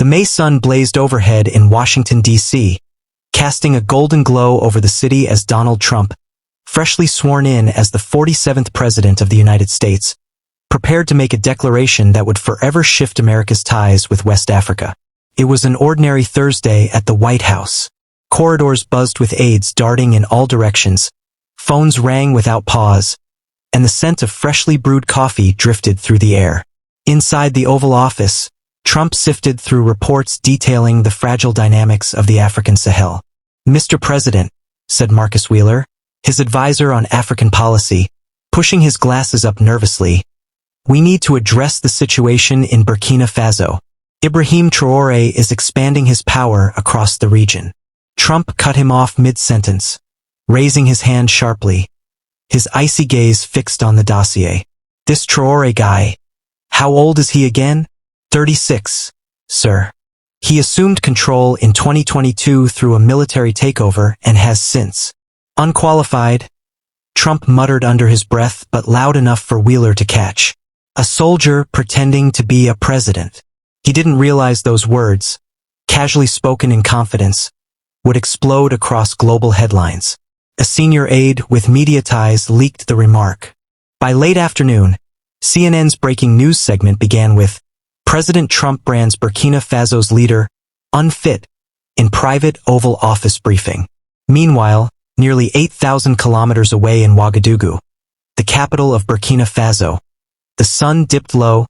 The May sun blazed overhead in Washington, D.C., casting a golden glow over the city as Donald Trump, freshly sworn in as the 47th President of the United States, prepared to make a declaration that would forever shift America's ties with West Africa. It was an ordinary Thursday at the White House. Corridors buzzed with aides darting in all directions, phones rang without pause, and the scent of freshly brewed coffee drifted through the air. Inside the Oval Office, Trump sifted through reports detailing the fragile dynamics of the African Sahel. "Mr. President," said Marcus Wheeler, his advisor on African policy, pushing his glasses up nervously, "we need to address the situation in Burkina Faso. Ibrahim Traoré is expanding his power across the region." Trump cut him off mid-sentence, raising his hand sharply, his icy gaze fixed on the dossier. "This Traoré guy, how old is he again?" 36, sir. He assumed control in 2022 through a military takeover and has since. "Unqualified," Trump muttered under his breath but loud enough for Wheeler to catch. "A soldier pretending to be a president." He didn't realize those words, casually spoken in confidence, would explode across global headlines. A senior aide with media ties leaked the remark. By late afternoon, CNN's breaking news segment began with, "President Trump brands Burkina Faso's leader unfit in private Oval Office briefing." Meanwhile, nearly 8,000 kilometers away in Ouagadougou, the capital of Burkina Faso, the sun dipped low,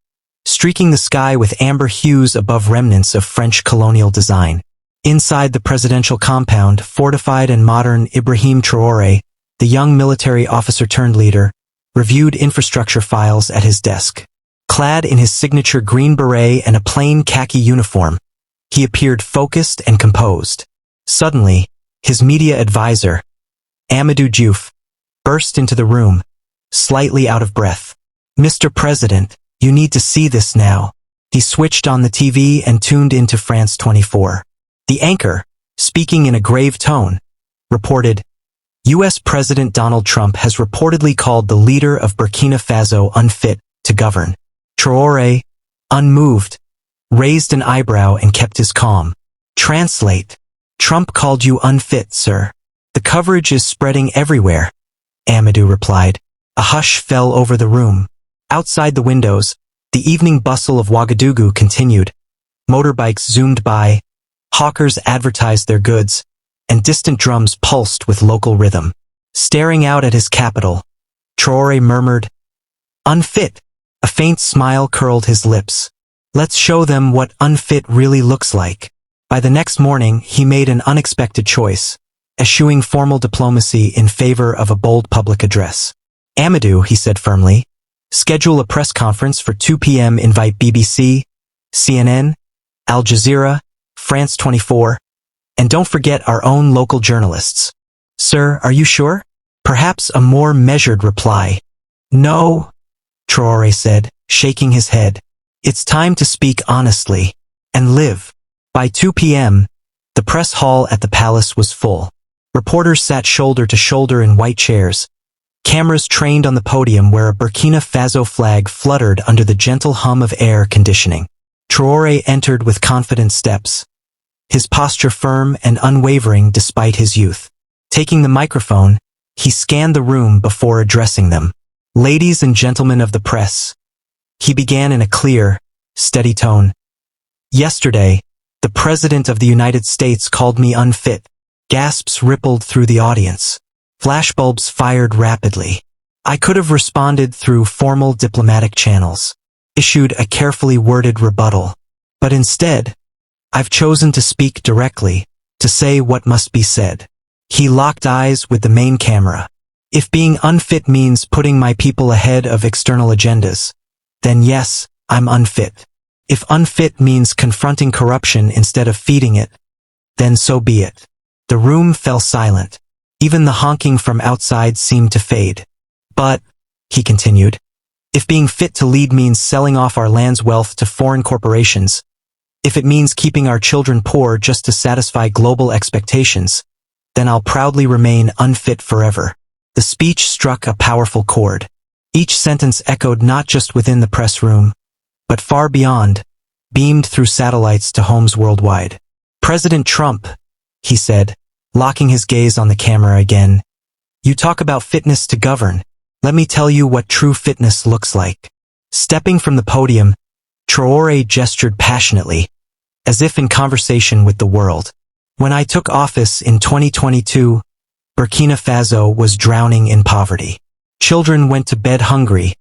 streaking the sky with amber hues above remnants of French colonial design. Inside the presidential compound, fortified and modern, Ibrahim Traoré, the young military officer-turned-leader, reviewed infrastructure files at his desk. Clad in his signature green beret and a plain khaki uniform, he appeared focused and composed. Suddenly, his media advisor, Amadou Diouf, burst into the room, slightly out of breath. "Mr. President, you need to see this now." He switched on the TV and tuned into France 24. The anchor, speaking in a grave tone, reported, "U.S. President Donald Trump has reportedly called the leader of Burkina Faso unfit to govern." Traoré, unmoved, raised an eyebrow and kept his calm. "Translate. Trump called you unfit, sir." "The coverage is spreading everywhere," Amadou replied. A hush fell over the room. Outside the windows, the evening bustle of Ouagadougou continued. Motorbikes zoomed by, hawkers advertised their goods, and distant drums pulsed with local rhythm. Staring out at his capital, Traoré murmured, "Unfit." A faint smile curled his lips. "Let's show them what unfit really looks like." By the next morning, he made an unexpected choice, eschewing formal diplomacy in favor of a bold public address. "Amadou," he said firmly, "schedule a press conference for 2 p.m. Invite BBC, CNN, Al Jazeera, France 24, and don't forget our own local journalists." "Sir, are you sure?" Perhaps a more measured reply. "No," Traoré said, shaking his head. "It's time to speak honestly and live." By 2 p.m., the press hall at the palace was full. Reporters sat shoulder to shoulder in white chairs, cameras trained on the podium where a Burkina Faso flag fluttered under the gentle hum of air conditioning. Traoré entered with confident steps, his posture firm and unwavering despite his youth. Taking the microphone, he scanned the room before addressing them. "Ladies and gentlemen of the press," he began in a clear, steady tone. "Yesterday, the President of the United States called me unfit." Gasps rippled through the audience. Flashbulbs fired rapidly. "I could have responded through formal diplomatic channels, issued a carefully worded rebuttal. But instead, I've chosen to speak directly, to say what must be said." He locked eyes with the main camera. "If being unfit means putting my people ahead of external agendas, then yes, I'm unfit. If unfit means confronting corruption instead of feeding it, then so be it." The room fell silent. Even the honking from outside seemed to fade. "But," he continued, "if being fit to lead means selling off our land's wealth to foreign corporations, if it means keeping our children poor just to satisfy global expectations, then I'll proudly remain unfit forever." The speech struck a powerful chord. Each sentence echoed not just within the press room, but far beyond, beamed through satellites to homes worldwide. President Trump, he said, locking his gaze on the camera again. You talk about fitness to govern. Let me tell you what true fitness looks like. Stepping from the podium, Traoré gestured passionately, as if in conversation with the world. When I took office in 2022, Burkina Faso was drowning in poverty. Children went to bed hungry,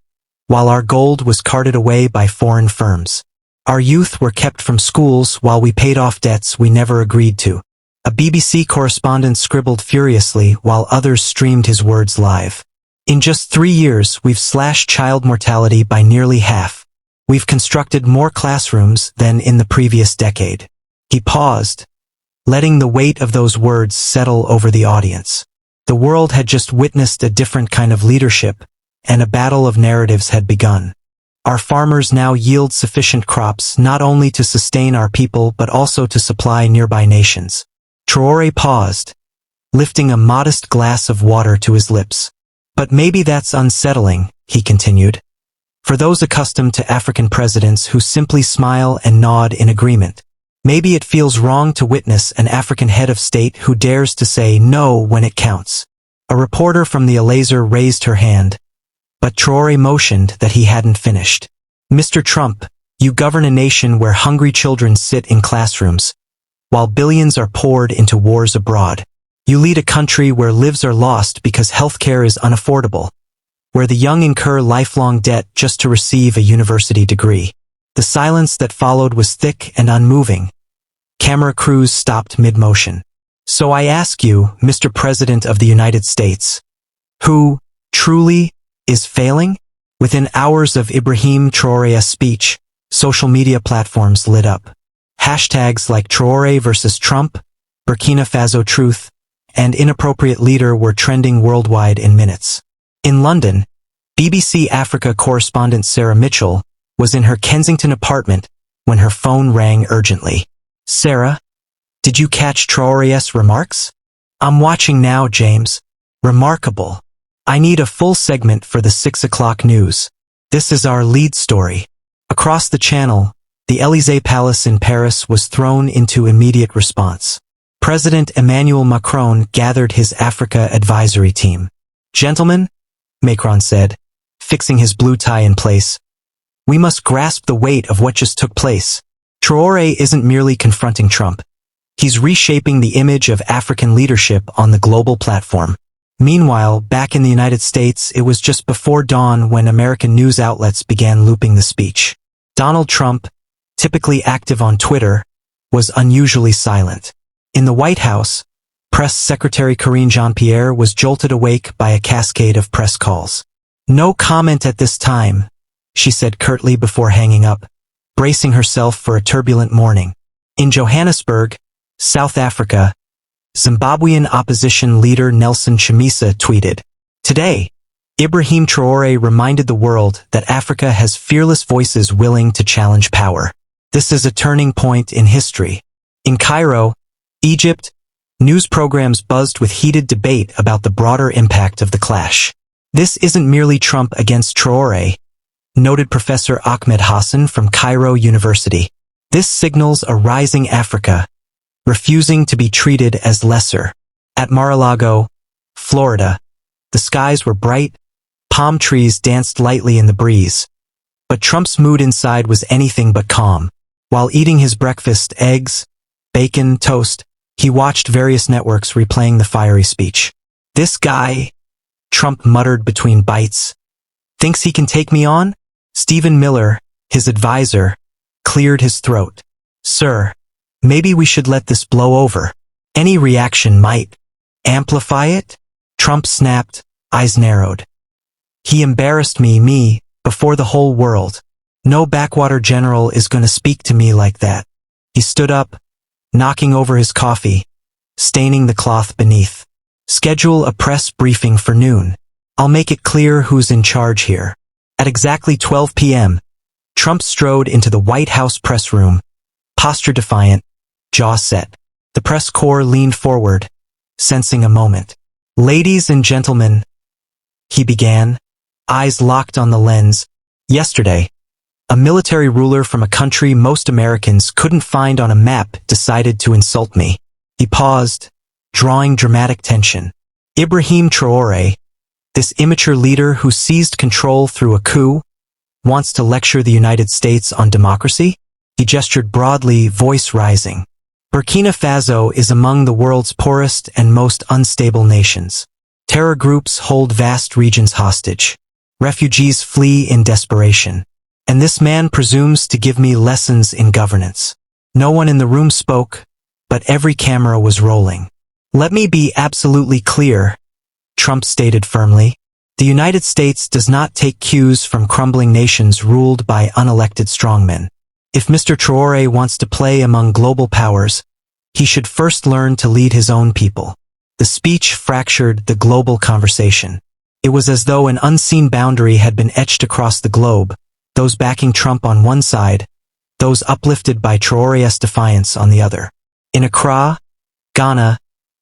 while our gold was carted away by foreign firms. Our youth were kept from schools while we paid off debts we never agreed to. A BBC correspondent scribbled furiously while others streamed his words live. In just 3 years, we've slashed child mortality by nearly half. We've constructed more classrooms than in the previous decade. He paused, letting the weight of those words settle over the audience. The world had just witnessed a different kind of leadership, and a battle of narratives had begun. Our farmers now yield sufficient crops not only to sustain our people but also to supply nearby nations. Traoré paused, lifting a modest glass of water to his lips. But maybe that's unsettling, he continued. For those accustomed to African presidents who simply smile and nod in agreement. Maybe it feels wrong to witness an African head of state who dares to say no when it counts. A reporter from the Al-Azhar raised her hand, but Traoré motioned that he hadn't finished. Mr. Trump, you govern a nation where hungry children sit in classrooms, while billions are poured into wars abroad. You lead a country where lives are lost because healthcare is unaffordable, where the young incur lifelong debt just to receive a university degree. The silence that followed was thick and unmoving. Camera crews stopped mid-motion. So I ask you, Mr. President of the United States, who, truly, is failing? Within hours of Ibrahim Traoré's speech, social media platforms lit up. Hashtags like Traoré versus Trump, Burkina Faso truth, and inappropriate leader were trending worldwide in minutes. In London, BBC Africa correspondent Sarah Mitchell was in her Kensington apartment when her phone rang urgently. Sarah, did you catch Traoré's remarks? I'm watching now, James. Remarkable. I need a full segment for the 6 o'clock news. This is our lead story. Across the channel, the Élysée Palace in Paris was thrown into immediate response. President Emmanuel Macron gathered his Africa advisory team. Gentlemen, Macron said, fixing his blue tie in place, we must grasp the weight of what just took place. Traoré isn't merely confronting Trump. He's reshaping the image of African leadership on the global platform. Meanwhile, back in the United States, it was just before dawn when American news outlets began looping the speech. Donald Trump, typically active on Twitter, was unusually silent. In the White House, Press Secretary Karine Jean-Pierre was jolted awake by a cascade of press calls. No comment at this time, she said curtly before hanging up, bracing herself for a turbulent morning. In Johannesburg, South Africa, Zimbabwean opposition leader Nelson Chamisa tweeted, "Today, Ibrahim Traoré reminded the world that Africa has fearless voices willing to challenge power. This is a turning point in history." In Cairo, Egypt, news programs buzzed with heated debate about the broader impact of the clash. This isn't merely Trump against Traoré, noted Professor Ahmed Hassan from Cairo University. This signals a rising Africa, refusing to be treated as lesser. At Mar-a-Lago, Florida, the skies were bright, palm trees danced lightly in the breeze. But Trump's mood inside was anything but calm. While eating his breakfast, eggs, bacon, toast, he watched various networks replaying the fiery speech. "This guy," Trump muttered between bites, "thinks he can take me on?" Stephen Miller, his advisor, cleared his throat. "Sir, maybe we should let this blow over. Any reaction might amplify it." Trump snapped, eyes narrowed. "He embarrassed me, before the whole world. No backwater general is going to speak to me like that." He stood up, knocking over his coffee, staining the cloth beneath. "Schedule a press briefing for noon. I'll make it clear who's in charge here." At exactly 12 p.m., Trump strode into the White House press room, posture defiant, jaw set. The press corps leaned forward, sensing a moment. "Ladies and gentlemen," he began, eyes locked on the lens. "Yesterday, A military ruler from a country most Americans couldn't find on a map decided to insult me. He paused, drawing dramatic tension. Ibrahim Traoré, this immature leader who seized control through a coup, wants to lecture the United States on democracy? He gestured broadly, voice rising. Burkina Faso is among the world's poorest and most unstable nations. Terror groups hold vast regions hostage. Refugees flee in desperation. And this man presumes to give me lessons in governance. No one in the room spoke, but every camera was rolling. Let me be absolutely clear, Trump stated firmly. The United States does not take cues from crumbling nations ruled by unelected strongmen. If Mr. Traoré wants to play among global powers, he should first learn to lead his own people. The speech fractured the global conversation. It was as though an unseen boundary had been etched across the globe, those backing Trump on one side, those uplifted by Traoré's defiance on the other. In Accra, Ghana,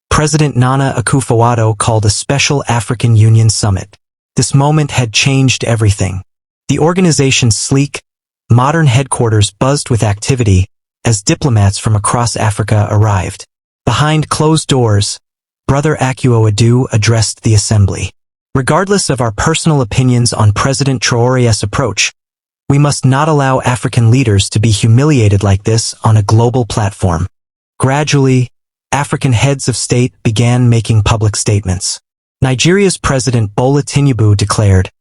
President Nana Akufo-Addo called a special African Union summit. This moment had changed everything. The organization's sleek, modern headquarters buzzed with activity as diplomats from across Africa arrived. Behind closed doors, Brother Akufo-Addo addressed the assembly. Regardless of our personal opinions on President Traoré's approach, we must not allow African leaders to be humiliated like this on a global platform. Gradually, African heads of state began making public statements. Nigeria's President Bola Tinubu declared,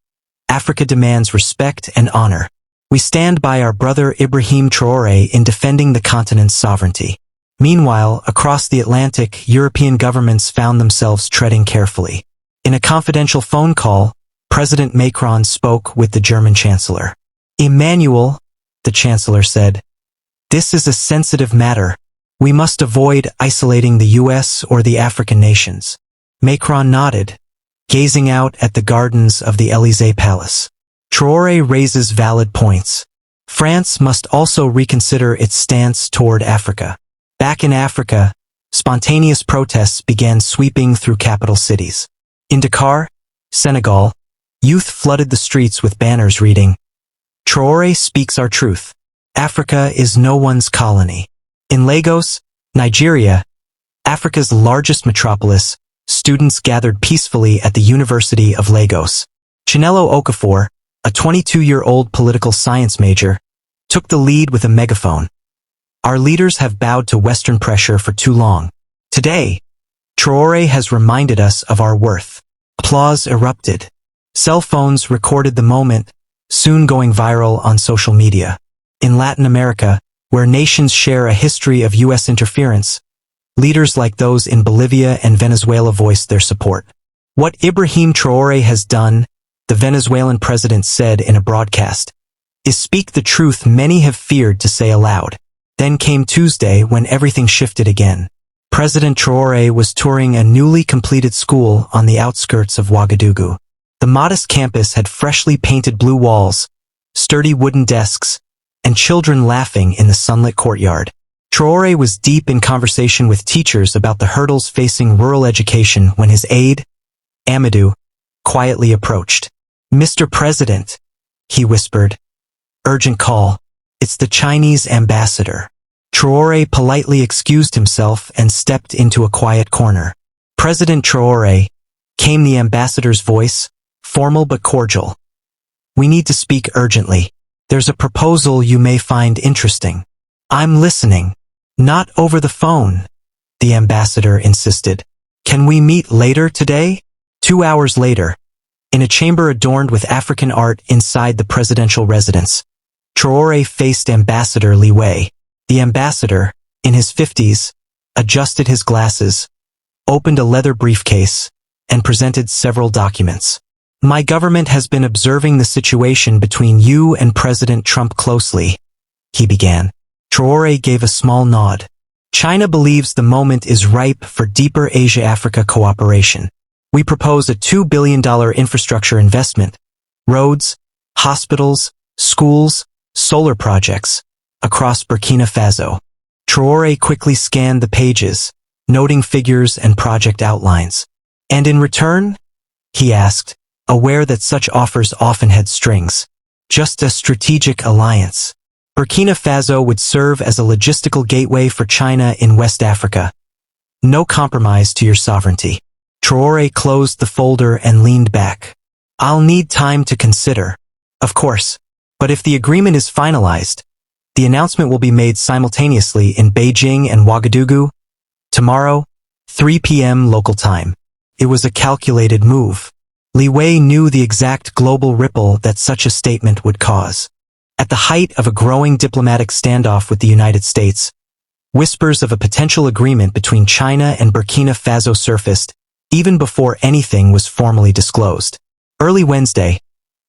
"Africa demands respect and honor. We stand by our brother Ibrahim Traoré in defending the continent's sovereignty." Meanwhile, across the Atlantic, European governments found themselves treading carefully. In a confidential phone call, President Macron spoke with the German Chancellor. "Emmanuel," the Chancellor said, "this is a sensitive matter. We must avoid isolating the US or the African nations." Macron nodded, gazing out at the gardens of the Élysée Palace. Traoré raises valid points. France must also reconsider its stance toward Africa. Back in Africa, spontaneous protests began sweeping through capital cities. In Dakar, Senegal, youth flooded the streets with banners reading, "Traoré speaks our truth. Africa is no one's colony." In Lagos, Nigeria, Africa's largest metropolis, students gathered peacefully at the University of Lagos. Chinelo Okafor, a 22-year-old political science major, took the lead with a megaphone. "Our leaders have bowed to Western pressure for too long. Today, Traoré has reminded us of our worth." Applause erupted. Cell phones recorded the moment, soon going viral on social media. In Latin America, where nations share a history of U.S. interference, leaders like those in Bolivia and Venezuela voiced their support. "What Ibrahim Traoré has done," the Venezuelan president said in a broadcast, "is speak the truth many have feared to say aloud." Then came Tuesday when everything shifted again. President Traoré was touring a newly completed school on the outskirts of Ouagadougou. The modest campus had freshly painted blue walls, sturdy wooden desks, and children laughing in the sunlit courtyard. Traoré was deep in conversation with teachers about the hurdles facing rural education when his aide, Amadou, quietly approached. "Mr. President," he whispered. "Urgent call. It's the Chinese ambassador." Traoré politely excused himself and stepped into a quiet corner. "President Traoré," came the ambassador's voice, formal but cordial. "We need to speak urgently. There's a proposal you may find interesting." "I'm listening." "Not over the phone," the ambassador insisted. "Can we meet later today?" 2 hours later, in a chamber adorned with African art inside the presidential residence, Traoré faced Ambassador Li Wei. The ambassador, in his 50s, adjusted his glasses, opened a leather briefcase, and presented several documents. "My government has been observing the situation between you and President Trump closely," he began. Traoré gave a small nod. "China believes the moment is ripe for deeper Asia-Africa cooperation. We propose a $2 billion infrastructure investment, roads, hospitals, schools, solar projects, across Burkina Faso." Traoré quickly scanned the pages, noting figures and project outlines. "And in return?" he asked, aware that such offers often had strings. just a strategic alliance. Burkina Faso would serve as a logistical gateway for China in West Africa. No compromise to your sovereignty. Traoré closed the folder and leaned back. I'll need time to consider. Of course. But if the agreement is finalized, the announcement will be made simultaneously in Beijing and Ouagadougou. Tomorrow, 3 p.m. local time. It was a calculated move. Li Wei knew the exact global ripple that such a statement would cause. At the height of a growing diplomatic standoff with the United States, whispers of a potential agreement between China and Burkina Faso surfaced, even before anything was formally disclosed. Early Wednesday,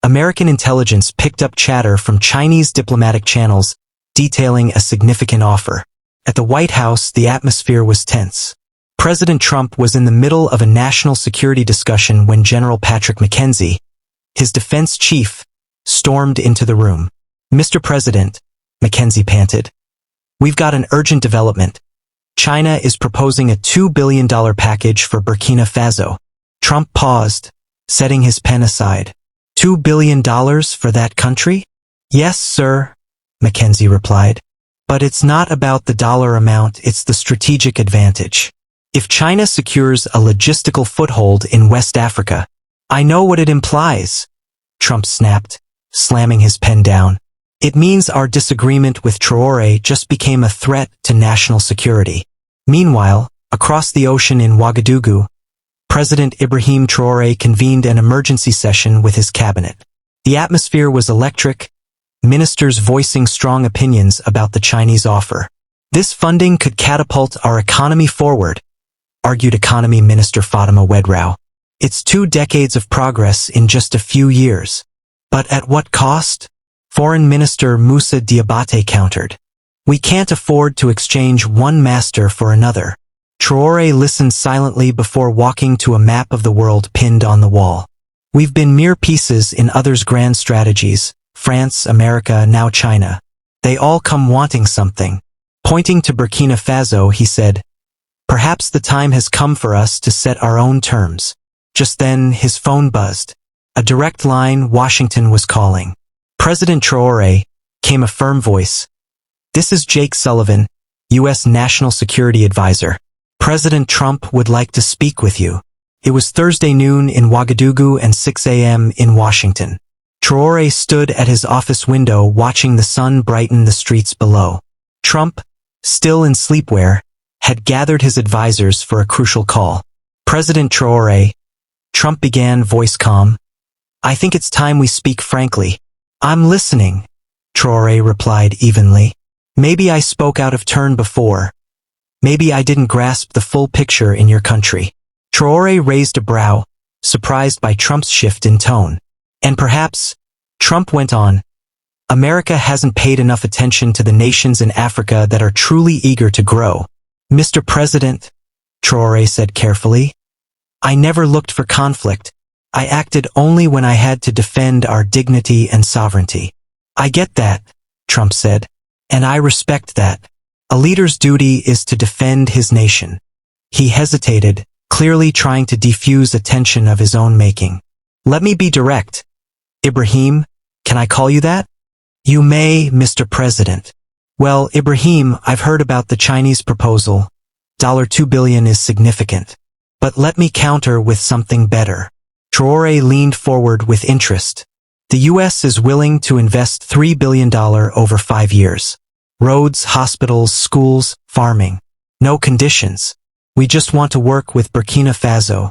American intelligence picked up chatter from Chinese diplomatic channels detailing a significant offer. At the White House, the atmosphere was tense. President Trump was in the middle of a national security discussion when General Patrick McKenzie, his defense chief, stormed into the room. Mr. President, McKenzie panted, we've got an urgent development. China is proposing a $2 billion package for Burkina Faso. Trump paused, setting his pen aside. $2 billion for that country? Yes, sir, McKenzie replied. But it's not about the dollar amount, it's the strategic advantage. If China secures a logistical foothold in West Africa, I know what it implies, Trump snapped, slamming his pen down. It means our disagreement with Traoré just became a threat to national security. Meanwhile, across the ocean in Ouagadougou, President Ibrahim Traoré convened an emergency session with his cabinet. The atmosphere was electric, ministers voicing strong opinions about the Chinese offer. This funding could catapult our economy forward, argued Economy Minister Fatima Wedraoui. It's 2 decades of progress in just a few years. But at what cost? Foreign Minister Moussa Diabaté countered. We can't afford to exchange one master for another. Traoré listened silently before walking to a map of the world pinned on the wall. We've been mere pieces in others' grand strategies, France, America, now China. They all come wanting something. Pointing to Burkina Faso, he said, perhaps the time has come for us to set our own terms. Just then, his phone buzzed. A direct line, Washington was calling. President Traoré, came a firm voice. This is Jake Sullivan, U.S. National Security Advisor. President Trump would like to speak with you. It was Thursday noon in Ouagadougou and 6 a.m. in Washington. Traoré stood at his office window watching the sun brighten the streets below. Trump, still in sleepwear, had gathered his advisors for a crucial call. President Traoré, Trump began, voice calm. I think it's time we speak frankly. I'm listening, Traoré replied evenly. Maybe I spoke out of turn before. Maybe I didn't grasp the full picture in your country. Traoré raised a brow, surprised by Trump's shift in tone. And perhaps, Trump went on, America hasn't paid enough attention to the nations in Africa that are truly eager to grow. Mr. President, Traoré said carefully, I never looked for conflict. I acted only when I had to defend our dignity and sovereignty. I get that, Trump said, and I respect that. A leader's duty is to defend his nation. He hesitated, clearly trying to defuse a tension of his own making. Let me be direct. Ibrahim, can I call you that? You may, Mr. President. Well, Ibrahim, I've heard about the Chinese proposal. $2 billion is significant. But let me counter with something better. Traoré leaned forward with interest. The U.S. is willing to invest $3 billion over 5 years. Roads, hospitals, schools, farming. No conditions. We just want to work with Burkina Faso.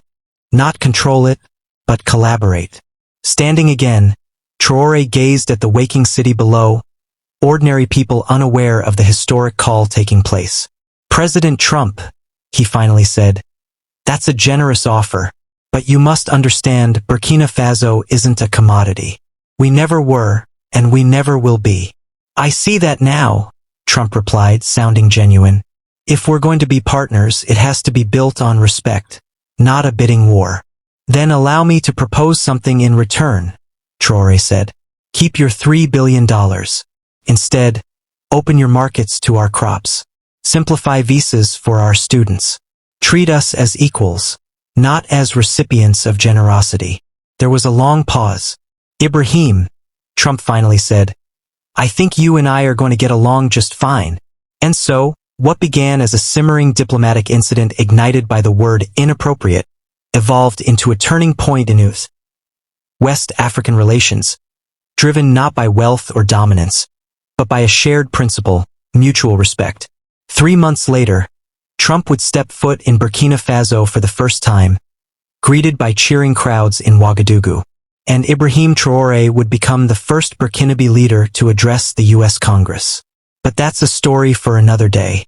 Not control it, but collaborate. Standing again, Traoré gazed at the waking city below, ordinary people unaware of the historic call taking place. President Trump, he finally said, that's a generous offer, but you must understand Burkina Faso isn't a commodity. We never were, and we never will be. I see that now, Trump replied, sounding genuine. If we're going to be partners, it has to be built on respect, not a bidding war. Then allow me to propose something in return, Traoré said. Keep your $3 billion. Instead, open your markets to our crops. Simplify visas for our students. Treat us as equals, not as recipients of generosity. There was a long pause. Ibrahim, Trump finally said, "I think you and I are going to get along just fine." And so, what began as a simmering diplomatic incident ignited by the word inappropriate evolved into a turning point in West African relations, driven not by wealth or dominance, but by a shared principle, mutual respect. 3 months later, Trump would step foot in Burkina Faso for the first time, greeted by cheering crowds in Ouagadougou, and Ibrahim Traoré would become the first Burkinabe leader to address the U.S. Congress. But that's a story for another day.